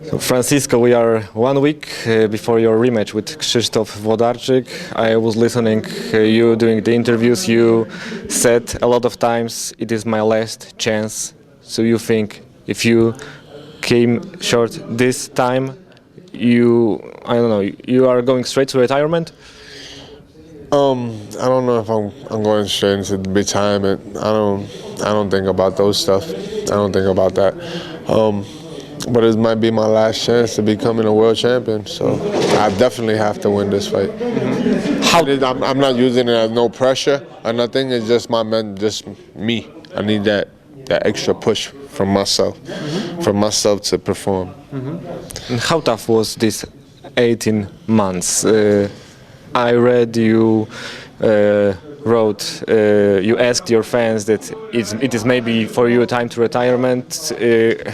So Francisco, we are 1 week before your rematch with Włodarczyk. I was listening you doing the interviews. You said a lot of times, "It is my last chance." So you think if you came short this time, I don't know, you are going straight to retirement? I don't know if I'm going straight into retirement. I don't think about those stuff. I don't think about that. But it might be my last chance to becoming a world champion. So I definitely have to win this fight. I'm not using it as no pressure or nothing. It's just just me. I need that extra push from myself to perform. And how tough was this 18 months? I read you you asked your fans that it is maybe for you a time to retirement.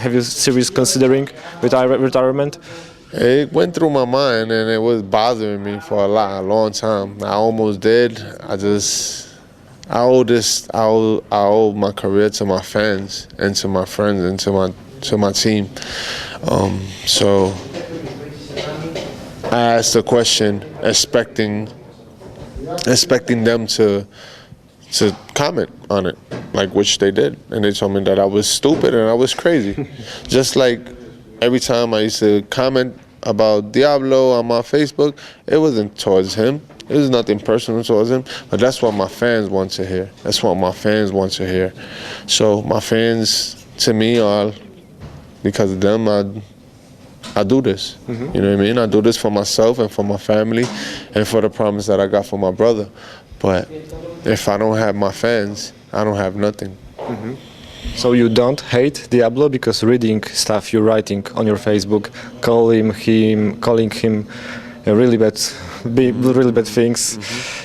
Have you seriously considering retirement? It went through my mind and it was bothering me for a long time. I almost did. I owe my career to my fans and to my friends and to my team. So I asked the question, expecting them to comment on it, like which they did, and they told me that I was stupid and I was crazy. Just like every time I used to comment about Diablo on my Facebook, it wasn't towards him. It was nothing personal towards him, but that's what my fans want to hear. That's what my fans want to hear. So my fans, to me, are because of them. I do this. You know what I mean? I do this for myself and for my family and for the promise that I got for my brother. But if I don't have my fans, I don't have nothing. So you don't hate Diablo because reading stuff you're writing on your Facebook, calling him really bad things.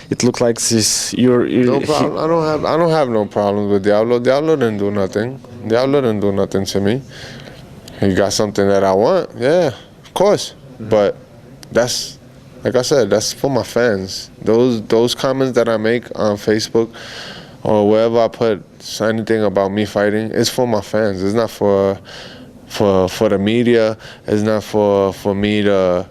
It looks like this. No problem. I don't have no problems with Diablo. Diablo didn't do nothing. Diablo didn't do nothing to me. He got something that I want, yeah, of course. But that's, like I said, that's for my fans. Those comments that I make on Facebook or wherever I put anything about me fighting, it's for my fans. It's not for the media. It's not for me try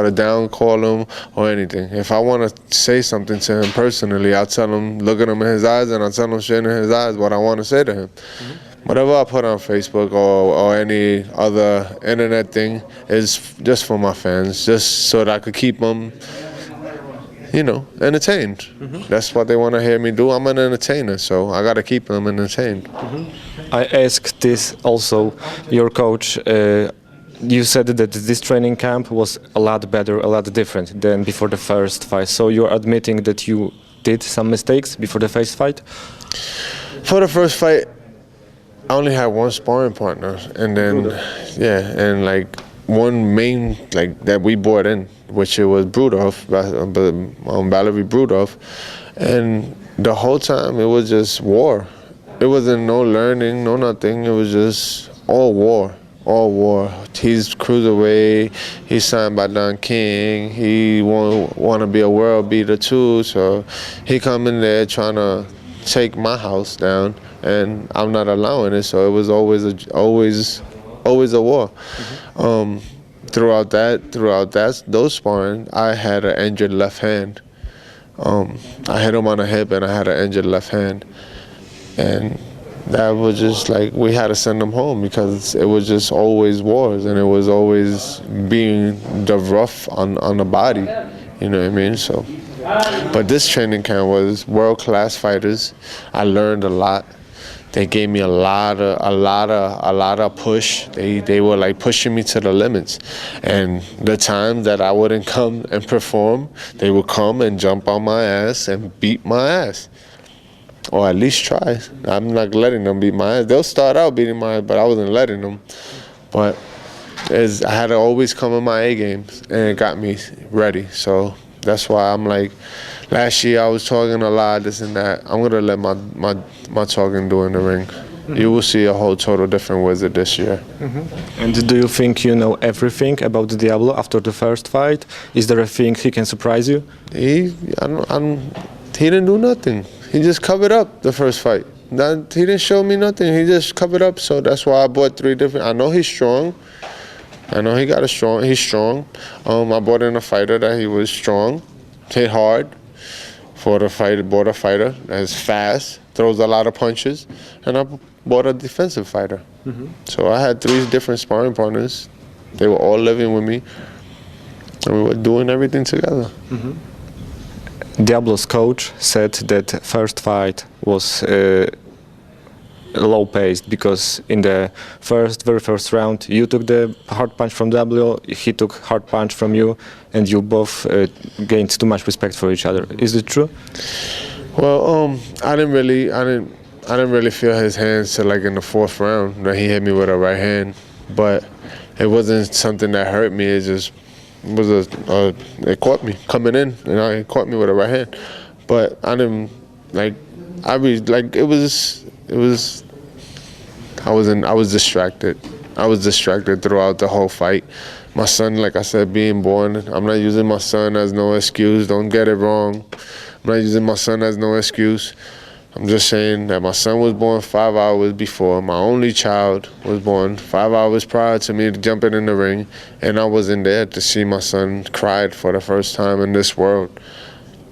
to down call him or anything. If I want to say something to him personally, I'll tell him, look at him in his eyes, and I'll tell him straight in his eyes what I want to say to him. Whatever I put on Facebook or any other internet thing is just for my fans, just so that I could keep them, entertained. That's what they want to hear me do. I'm an entertainer, so I got to keep them entertained. I asked this also your coach. You said that this training camp was a lot better, a lot different than before the first fight. So you're admitting that you did some mistakes before the first fight? For the first fight, I only had one sparring partner, and then and like one main that we brought in, which it was Brudov, Valery Brudov, and the whole time it was just war. It wasn't no learning, no nothing. It was just all war. He's cruiserweight. He's signed by Don King. He want to be a world beater too. So he come in there trying to take my house down, and I'm not allowing it. So it was always a war. Throughout those sparring, I had an injured left hand. I hit him on the hip, and I had an injured left hand, and that was just like we had to send him home because it was just always wars, and it was always being the rough on the body. You know what I mean? So. But this training camp was world-class fighters. I learned a lot. They gave me a lot of push. They were like pushing me to the limits. And the time that I wouldn't come and perform, they would come and jump on my ass and beat my ass. Or at least try. I'm not letting them beat my ass. They'll start out beating my ass, but I wasn't letting them. But I had to always come in my A games, and it got me ready. So that's why I'm like, last year I was talking a lot, this and that. I'm gonna let my talking do in the ring. You will see a whole total different wizard this year. And do you think you know everything about Diablo after the first fight? Is there a thing he can surprise you? He didn't do nothing. He just covered up the first fight. He didn't show me nothing. He just covered up. So that's why I bought 3 different. I know he's strong. I know he's strong. I bought in a fighter that he was strong, hit hard. Bought a fighter that's fast, throws a lot of punches, and I bought a defensive fighter. So I had 3 different sparring partners. They were all living with me, and we were doing everything together. Diablo's coach said that first fight was low-paced because in the very first round you took the hard punch from Diablo, he took hard punch from you, and you both gained too much respect for each other. Is it true? Well, I didn't really feel his hands till like in the 4th round that he hit me with a right hand, but it wasn't something that hurt me. It just was it caught me coming in, and it caught me with a right hand. But I didn't like. I was distracted. I was distracted throughout the whole fight. My son, like I said, being born, I'm not using my son as no excuse. Don't get it wrong. I'm not using my son as no excuse. I'm just saying that my son was born 5 hours before. My only child was born 5 hours prior to me jumping in the ring, and I wasn't there to see my son cried for the first time in this world.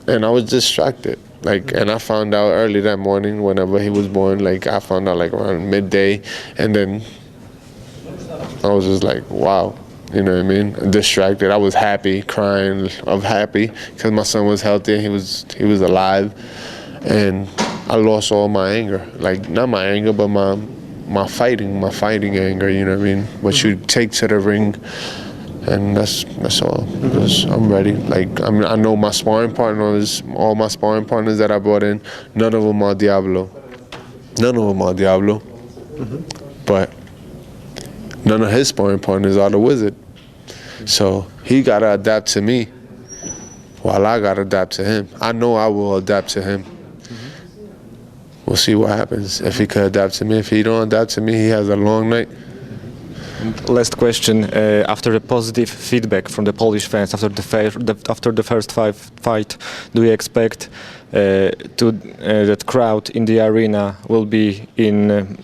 And I was distracted. And I found out early that morning whenever he was born, I found out around midday, and then I was just like, wow, you know what I mean? Distracted. I was happy, crying of happy because my son was healthy and he was alive, and I lost all my anger. Not my anger, but my fighting anger, you know what I mean? What you take to the ring. And that's all. Because I'm ready. I know my sparring partners, all my sparring partners that I brought in, none of them are Diablo. But none of his sparring partners are the Wizard. So he gotta adapt to me, while I gotta adapt to him. I know I will adapt to him. We'll see what happens. If he could adapt to me, if he don't adapt to me, he has a long night. Last question: after the positive feedback from the Polish fans after the first fight, do you expect that crowd in the arena will be in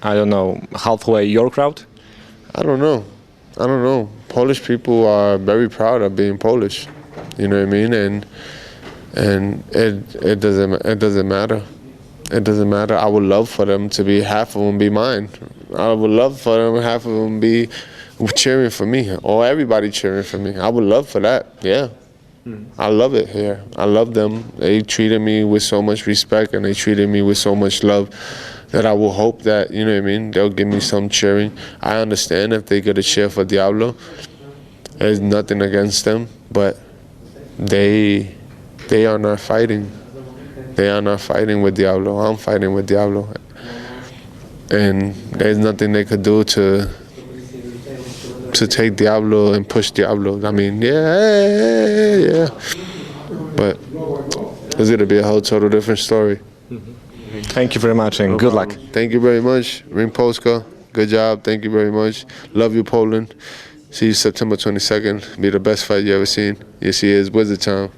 I don't know, halfway your crowd? I don't know. Polish people are very proud of being Polish. You know what I mean? And it doesn't matter. It doesn't matter. I would love for them to be half of them be mine. I would love for them half of them be cheering for me, or everybody cheering for me. I would love for that. Yeah. I love it here. I love them. They treated me with so much respect, and they treated me with so much love that I will hope that, you know what I mean, they'll give me some cheering. I understand if they get a cheer for Diablo. There's nothing against them, but they are not fighting. They are not fighting with Diablo. I'm fighting with Diablo. And there's nothing they could do to take Diablo and push Diablo. I mean, yeah. But it's going to be a whole total different story. Thank you very much and good luck. Thank you very much. Ring Polska, good job. Thank you very much. Love you, Poland. See you September 22nd. Be the best fight you ever seen. Yes, he is. Wizard time.